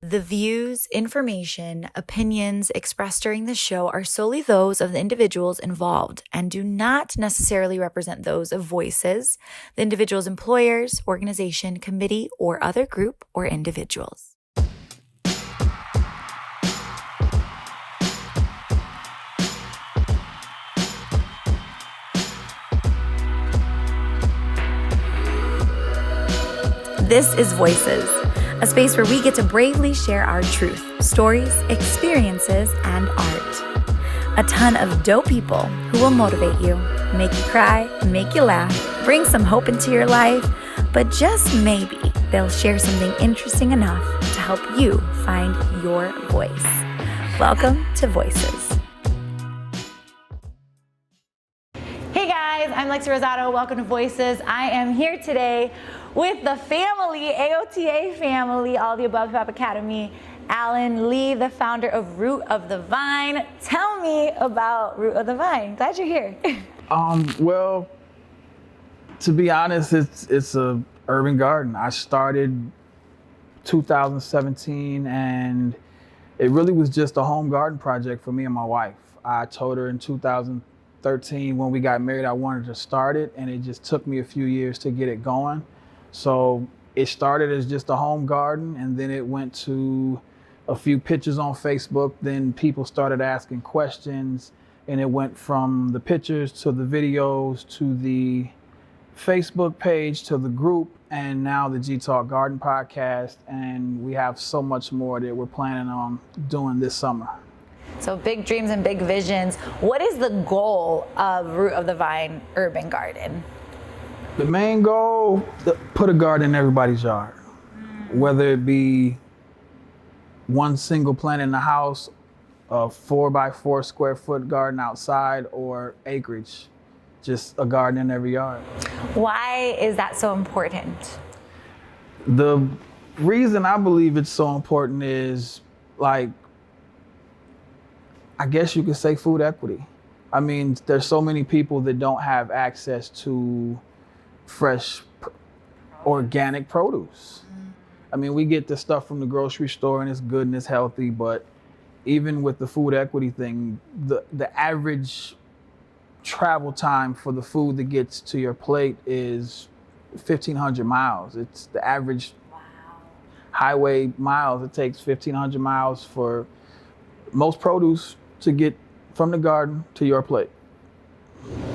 The views, information, opinions expressed during the show are solely those of the individuals involved and do not necessarily represent those of Voices, the individual's employers, organization, committee, or other group or individuals. This is Voices, a space where we get to bravely share our truth, stories, experiences, and art. A ton of dope people who will motivate you, make you cry, make you laugh, bring some hope into your life, but just maybe they'll share something interesting enough to help you find your voice. Welcome to Voices. Hey guys, I'm Lexirosa.poet. Welcome to Voices. I am here today with the family, AOTA family, all the above Hip Hop Academy. Allan Lee, the founder of Root of the Vine. Tell me about Root of the Vine. Glad you're here. Well, to be honest, it's a urban garden. I started 2017, and it really was just a home garden project for me and my wife. I told her in 2013 when we got married I wanted to start it, and it just took me a few years to get it going. So it started as just a home garden, and then it went to a few pictures on Facebook. Then people started asking questions, and it went from the pictures to the videos to the Facebook page to the group, and now the G Talk Garden podcast. And we have so much more that we're planning on doing this summer. So big dreams and big visions. What is the goal of Root of the Vine Urban Garden? The main goal, put a garden in everybody's yard, whether it be one single plant in the house, a 4x4 square foot garden outside, or acreage, just a garden in every yard. Why is that so important? The reason I believe it's so important is, I guess you could say food equity. I mean, there's so many people that don't have access to fresh, organic produce. I mean, we get the stuff from the grocery store and it's good and it's healthy, but even with the food equity thing, the average travel time for the food that gets to your plate is 1,500 miles. It's the average highway miles. It takes 1,500 miles for most produce to get from the garden to your plate.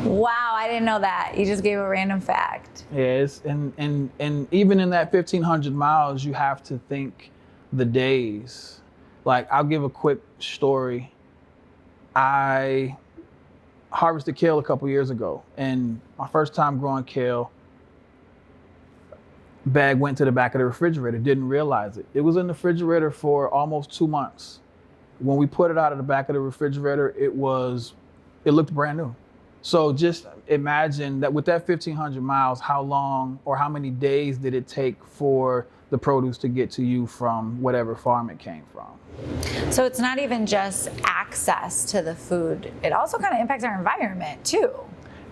Wow, I didn't know that. You just gave a random fact. Yes, and even in that 1,500 miles, you have to think the days. Like, I'll give a quick story. I harvested kale a couple years ago, and my first time growing kale, bag went to the back of the refrigerator, didn't realize it. It was in the refrigerator for almost 2 months. When we put it out of the back of the refrigerator, it looked brand new. So just imagine that with that 1,500 miles, how long or how many days did it take for the produce to get to you from whatever farm it came from? So it's not even just access to the food. It also kind of impacts our environment too.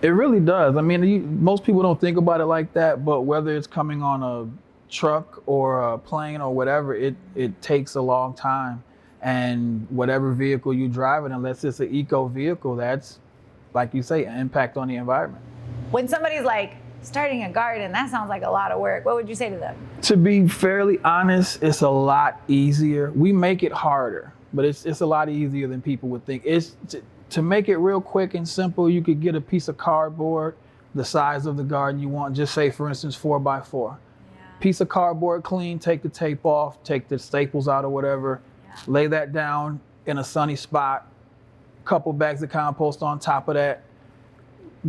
It really does. I mean, most people don't think about it like that, but whether it's coming on a truck or a plane or whatever, it takes a long time. And whatever vehicle you drive it, unless it's an eco vehicle, that's, like you say, an impact on the environment. When somebody's like, starting a garden, that sounds like a lot of work, what would you say to them? To be fairly honest, it's a lot easier. We make it harder, but it's a lot easier than people would think. To make it real quick and simple, you could get a piece of cardboard, the size of the garden you want, just say, for instance, 4x4. Piece of cardboard, clean, take the tape off, take the staples out or whatever, lay that down in a sunny spot, couple bags of compost on top of that,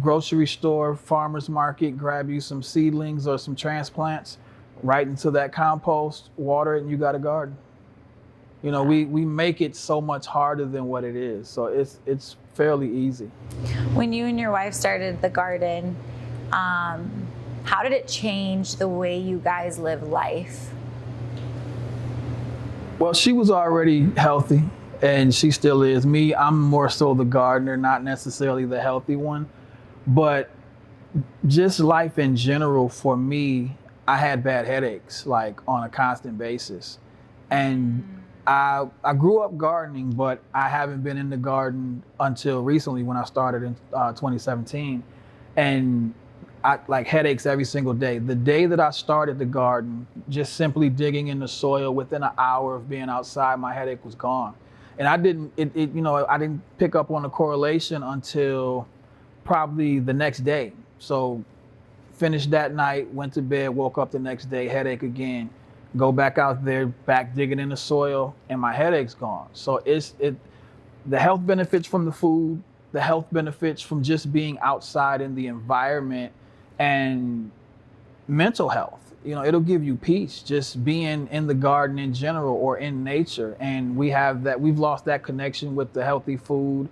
grocery store, farmer's market, grab you some seedlings or some transplants, right into that compost, water it, and you got a garden. You know, we make it so much harder than what it is. So it's fairly easy. When you and your wife started the garden, how did it change the way you guys live life? Well, she was already healthy, and she still is. Me, I'm more so the gardener, not necessarily the healthy one. But just life in general, for me, I had bad headaches, like on a constant basis. And I grew up gardening, but I haven't been in the garden until recently when I started in 2017. And I like headaches every single day. The day that I started the garden, just simply digging in the soil, within an hour of being outside, my headache was gone. And I didn't pick up on the correlation until probably the next day. So finished that night, went to bed, woke up the next day, headache again. Go back out there, back digging in the soil, and my headache's gone. So the health benefits from the food, the health benefits from just being outside in the environment, and mental health. It'll give you peace just being in the garden in general or in nature. And we've lost that connection with the healthy food,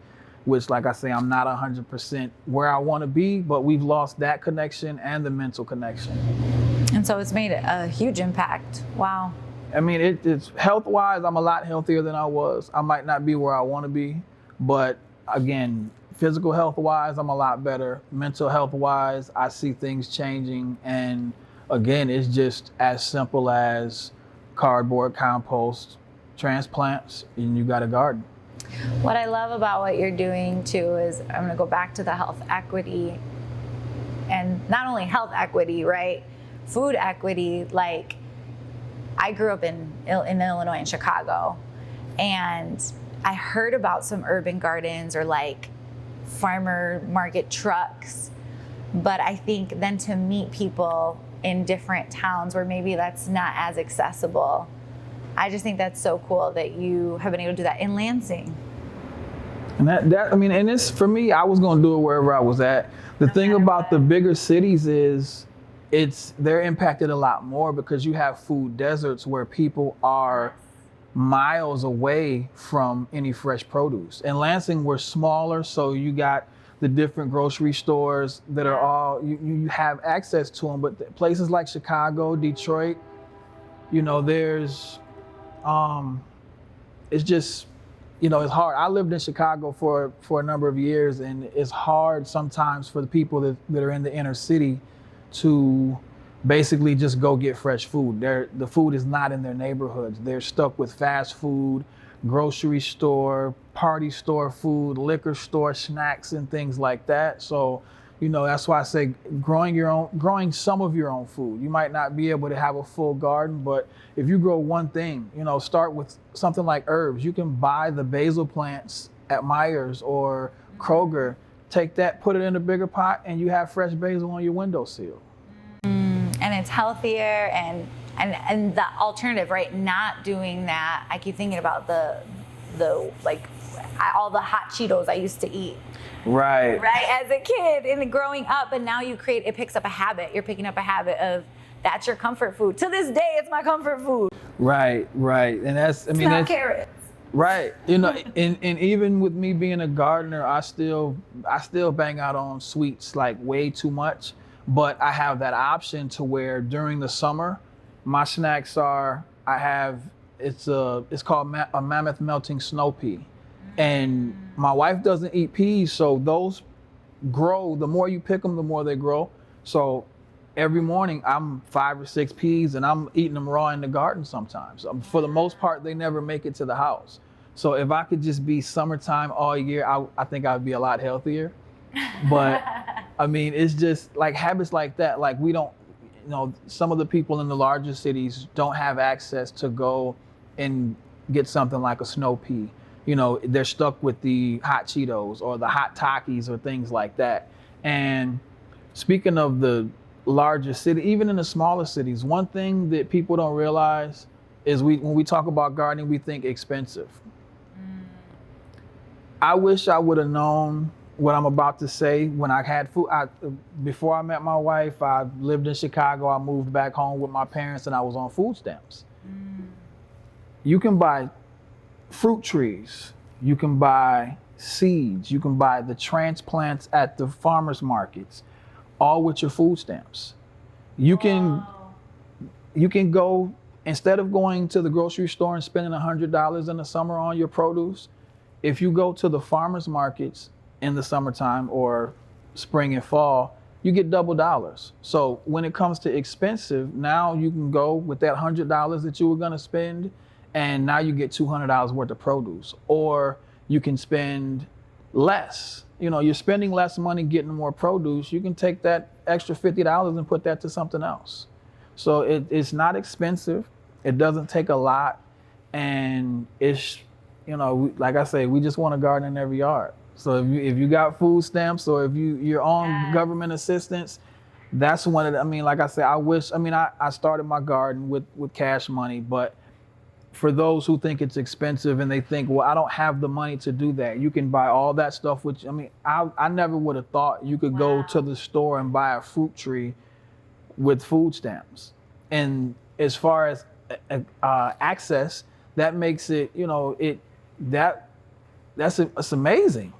which, like I say, I'm not 100% where I want to be, but we've lost that connection and the mental connection. And so it's made a huge impact. Wow. I mean, it's health-wise, I'm a lot healthier than I was. I might not be where I want to be, but again, physical health-wise, I'm a lot better. Mental health-wise, I see things changing. And again, it's just as simple as cardboard, compost, transplants, and you got a garden. What I love about what you're doing too is, I'm going to go back to the health equity, and not only health equity, right? Food equity. Like, I grew up in Illinois, in Chicago, and I heard about some urban gardens or like farmer market trucks, but I think then to meet people in different towns where maybe that's not as accessible, I just think that's so cool that you have been able to do that in Lansing. And and it's, for me, I was going to do it wherever I was at. The thing about the bigger cities is they're impacted a lot more because you have food deserts where people are miles away from any fresh produce. In Lansing, we're smaller, so you got the different grocery stores that are all, you have access to them. But places like Chicago, Detroit, there's, it's just, it's hard. I lived in Chicago for a number of years, and it's hard sometimes for the people that are in the inner city to basically just go get fresh food. The food is not in their neighborhoods. They're stuck with fast food, grocery store, party store food, liquor store snacks, and things like that. So, that's why I say growing some of your own food. You might not be able to have a full garden, but if you grow one thing, start with something like herbs. You can buy the basil plants at Myers or Kroger, take that, put it in a bigger pot, and you have fresh basil on your windowsill. And it's healthier, and the alternative, right? Not doing that. I keep thinking about all the hot Cheetos I used to eat. Right, as a kid and growing up, and now it picks up a habit. You're picking up a habit of, that's your comfort food. To this day, it's my comfort food. Right. And that's carrots. Right. And even with me being a gardener, I still bang out on sweets like way too much. But I have that option to where during the summer, my snacks are, it's called a mammoth melting snow pea. And my wife doesn't eat peas, so those grow. The more you pick them, the more they grow. So every morning I'm 5 or 6 peas, and I'm eating them raw in the garden sometimes. For the most part, they never make it to the house. So if I could just be summertime all year, I think I'd be a lot healthier. But it's just like habits like that. Like, we don't, some of the people in the larger cities don't have access to go and get something like a snow pea. They're stuck with the hot Cheetos or the hot Takis or things like that. And speaking of the larger city, even in the smaller cities, one thing that people don't realize is when we talk about gardening, we think expensive. I wish I would have known what I'm about to say when I had food. Before I met my wife, I lived in Chicago. I moved back home with my parents, and I was on food stamps. You can buy fruit trees, you can buy seeds, you can buy the transplants at the farmers markets, all with your food stamps. You can go, instead of going to the grocery store and spending $100 in the summer on your produce, if you go to the farmers markets in the summertime or spring and fall, you get double dollars. So when it comes to expensive, now you can go with that $100 that you were gonna spend and now you get $200 worth of produce. Or you can spend less. You're spending less money getting more produce. You can take that extra $50 and put that to something else. So it's not expensive. It doesn't take a lot, and it's, like I say, we just want a garden in every yard. So if you got food stamps, or if you're on government assistance, that's one of the, like I said, I started my garden with cash money, but for those who think it's expensive and they think, well, I don't have the money to do that, you can buy all that stuff, which, I never would have thought you could go to the store and buy a fruit tree with food stamps. And as far as access, that makes it, that's amazing,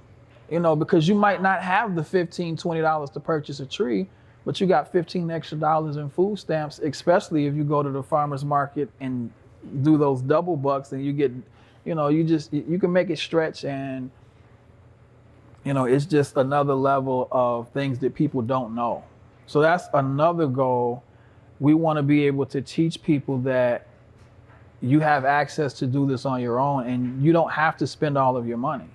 because you might not have the $15, $20 to purchase a tree, but you got $15 extra in food stamps, especially if you go to the farmer's market and do those double bucks, and you get, you can make it stretch, and, it's just another level of things that people don't know. So that's another goal. We want to be able to teach people that you have access to do this on your own, and you don't have to spend all of your money.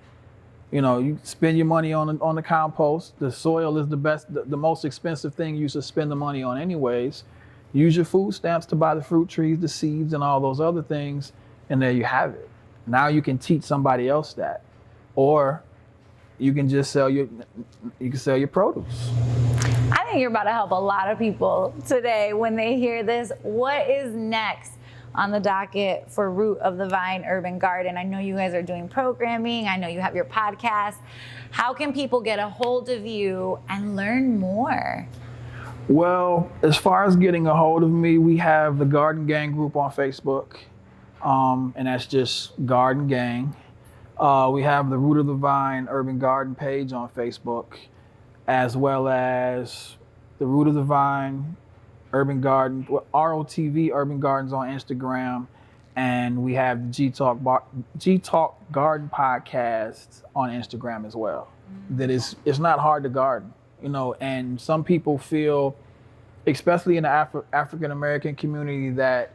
You spend your money on the compost. The soil is the most expensive thing you should spend the money on anyways. Use your food stamps to buy the fruit trees, the seeds, and all those other things, and there you have it. Now you can teach somebody else that, or you can just sell your produce. I think you're about to help a lot of people today when they hear this. What is next on the docket for Root of the Vine Urban Garden? I know you guys are doing programming. I know you have your podcast. How can people get a hold of you and learn more? Well, as far as getting a hold of me, we have the Garden Gang group on Facebook, and that's just Garden Gang. We have the Root of the Vine Urban Garden page on Facebook, as well as the Root of the Vine Urban Garden, ROTV Urban Gardens on Instagram, and we have the G Talk Garden podcast on Instagram as well. That it's not hard to garden, and some people feel, especially in the African American community, that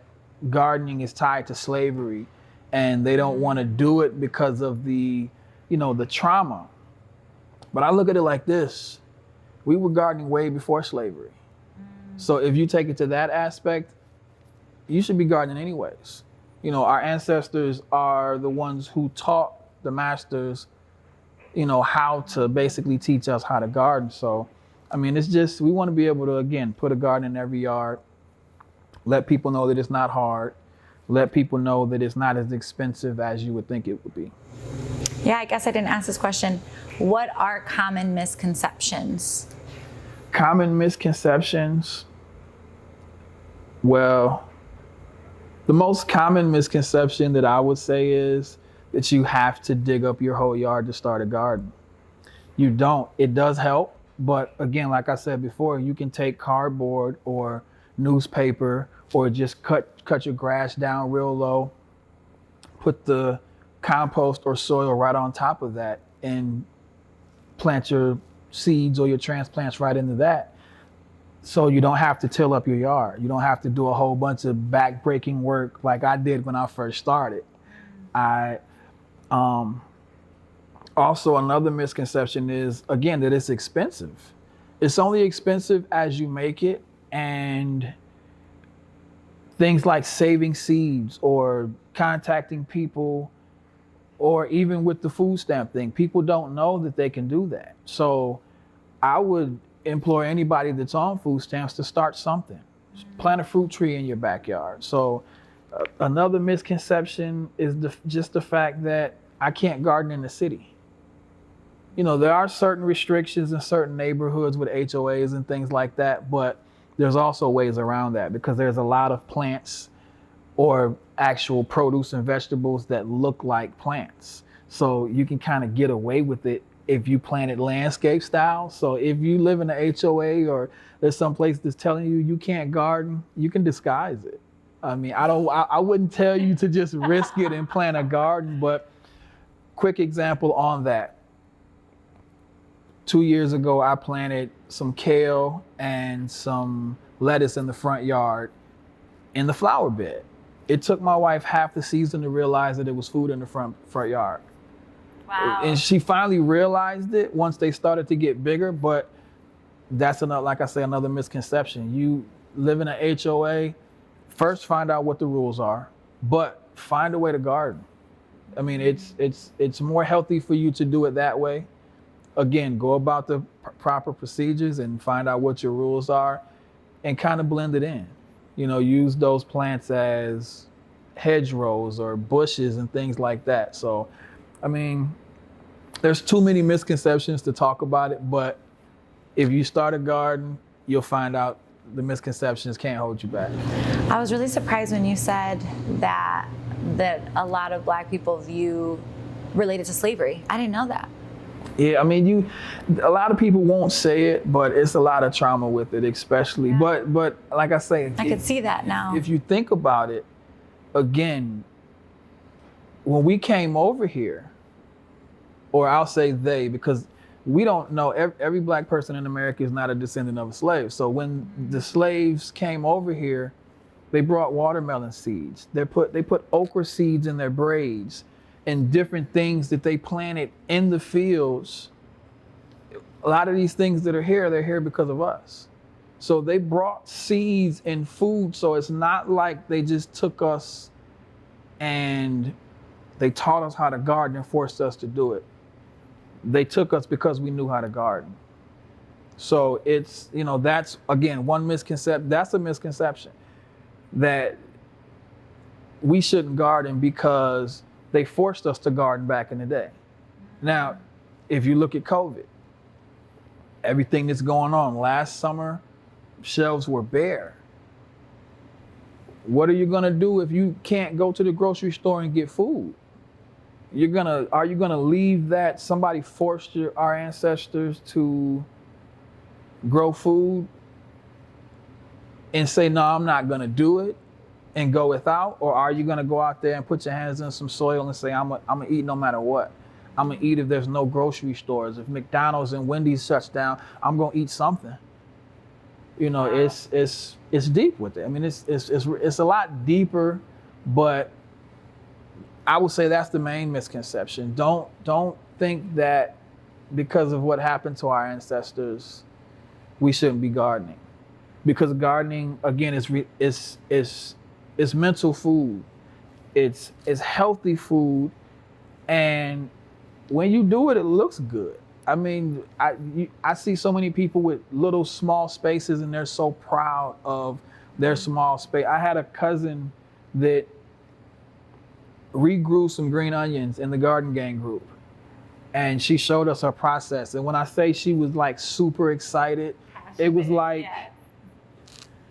gardening is tied to slavery, and they don't want to do it because of the trauma. But I look at it like this: we were gardening way before slavery. So if you take it to that aspect, you should be gardening anyways. Our ancestors are the ones who taught the masters, how to basically teach us how to garden. So, it's just, we want to be able to, again, put a garden in every yard, let people know that it's not hard, let people know that it's not as expensive as you would think it would be. Yeah, I guess I didn't ask this question. What are common misconceptions? Common misconceptions. Well, the most common misconception that I would say is that you have to dig up your whole yard to start a garden. You don't. It does help, but again, like I said before, you can take cardboard or newspaper, or just cut your grass down real low, put the compost or soil right on top of that, and plant your seeds or your transplants right into that. So you don't have to till up your yard. You don't have to do a whole bunch of back-breaking work like I did when I first started. Also, another misconception is, again, that it's expensive. It's only expensive as you make it, and things like saving seeds or contacting people, or even with the food stamp thing, people don't know that they can do that. So I would implore anybody that's on food stamps to start something. Plant a fruit tree in your backyard. So another misconception is just the fact that I can't garden in the city. There are certain restrictions in certain neighborhoods with HOAs and things like that, but there's also ways around that, because there's a lot of plants or actual produce and vegetables that look like plants. So you can kind of get away with it if you plant it landscape style. So if you live in an HOA, or there's some place that's telling you can't garden, you can disguise it. I wouldn't tell you to just risk it and plant a garden, but quick example on that. 2 years ago, I planted some kale and some lettuce in the front yard in the flower bed. It took my wife half the season to realize that it was food in the front yard. Wow. And she finally realized it once they started to get bigger, but that's another, like I say, another misconception. You live in an HOA, first find out what the rules are, but find a way to garden. I mean, it's more healthy for you to do it that way. Again, go about the proper procedures and find out what your rules are and kind of blend it in. You know, use those plants as hedgerows or bushes and things like that. So, I mean, there's too many misconceptions to talk about it, but if you start a garden, you'll find out the misconceptions can't hold you back. I was really surprised when you said that a lot of Black people view related to slavery. I didn't know that. Yeah, I mean, a lot of people won't say it, but it's a lot of trauma with it, especially. Yeah. But like I say, I can see that now. If you think about it, again, when we came over here, or I'll say they, because we don't know, every Black person in America is not a descendant of a slave. So when the slaves came over here, they brought watermelon seeds. They put okra seeds in their braids and different things that they planted in the fields. A lot of these things that are here, they're here because of us. So they brought seeds and food. So it's not like they just took us and they taught us how to garden and forced us to do it. They took us because we knew how to garden. So it's, you know, that's, again, one misconception. That's a misconception, that we shouldn't garden because they forced us to garden back in the day. Now, if you look at COVID, everything that's going on, last summer, shelves were bare. What are you gonna do if you can't go to the grocery store and get food? Are you gonna leave that? Somebody forced our ancestors to grow food and say, no, I'm not gonna do it and go without? Or are you gonna go out there and put your hands in some soil and say, I'm gonna eat no matter what? I'm gonna eat if there's no grocery stores. If McDonald's and Wendy's shuts down, I'm gonna eat something. You know, it's deep with it. I mean, it's a lot deeper, but I would say that's the main misconception. Don't think that because of what happened to our ancestors, we shouldn't be gardening. Because gardening, again, is mental food. It's healthy food, and when you do it, it looks good. I mean, I see so many people with little small spaces, and they're so proud of their small space. I had a cousin that regrew some green onions in the Garden Gang group, and she showed us her process. And when I say she was like super excited, it was like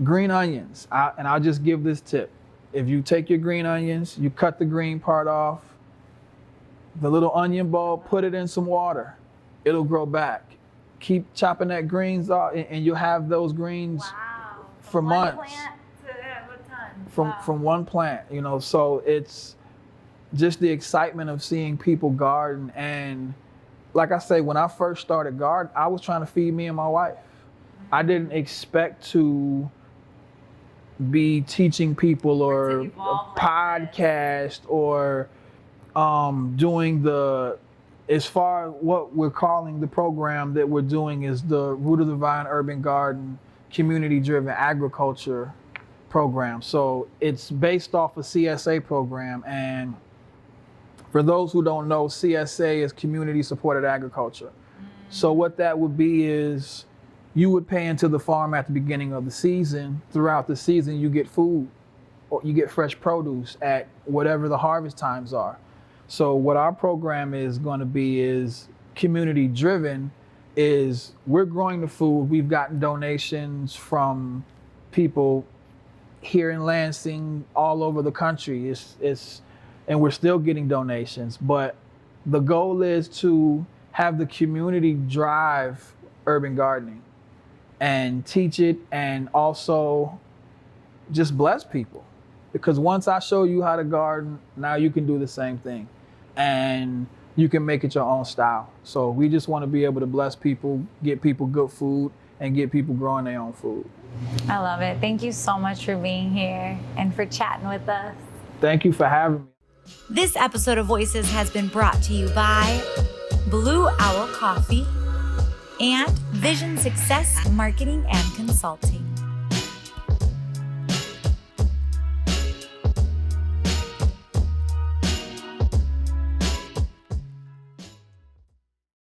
green onions. And I'll just give this tip. If you take your green onions, you cut the green part off, the little onion bulb, put it in some water. It'll grow back. Keep chopping that greens off, and you'll have those greens for months. One plant to have a ton. From one plant, you know. So it's just the excitement of seeing people garden. And like I say, when I first started garden, I was trying to feed me and my wife. I didn't expect to be teaching people or a podcast or doing as far what we're calling the program that we're doing is the Root of the Vine Urban Garden Community-Driven Agriculture Program. So it's based off a CSA program. And for those who don't know, CSA is Community Supported Agriculture. So what that would be is you would pay into the farm at the beginning of the season. Throughout the season, you get food or you get fresh produce at whatever the harvest times are. So what our program is going to be is community driven, is we're growing the food. We've gotten donations from people here in Lansing, all over the country. And we're still getting donations, but the goal is to have the community drive urban gardening and teach it, and also just bless people. Because once I show you how to garden, now you can do the same thing. And you can make it your own style. So we just want to be able to bless people, get people good food, and get people growing their own food. I love it. Thank you so much for being here and for chatting with us. Thank you for having me. This episode of Voices has been brought to you by Blue Owl Coffee and Vision Success Marketing and Consulting.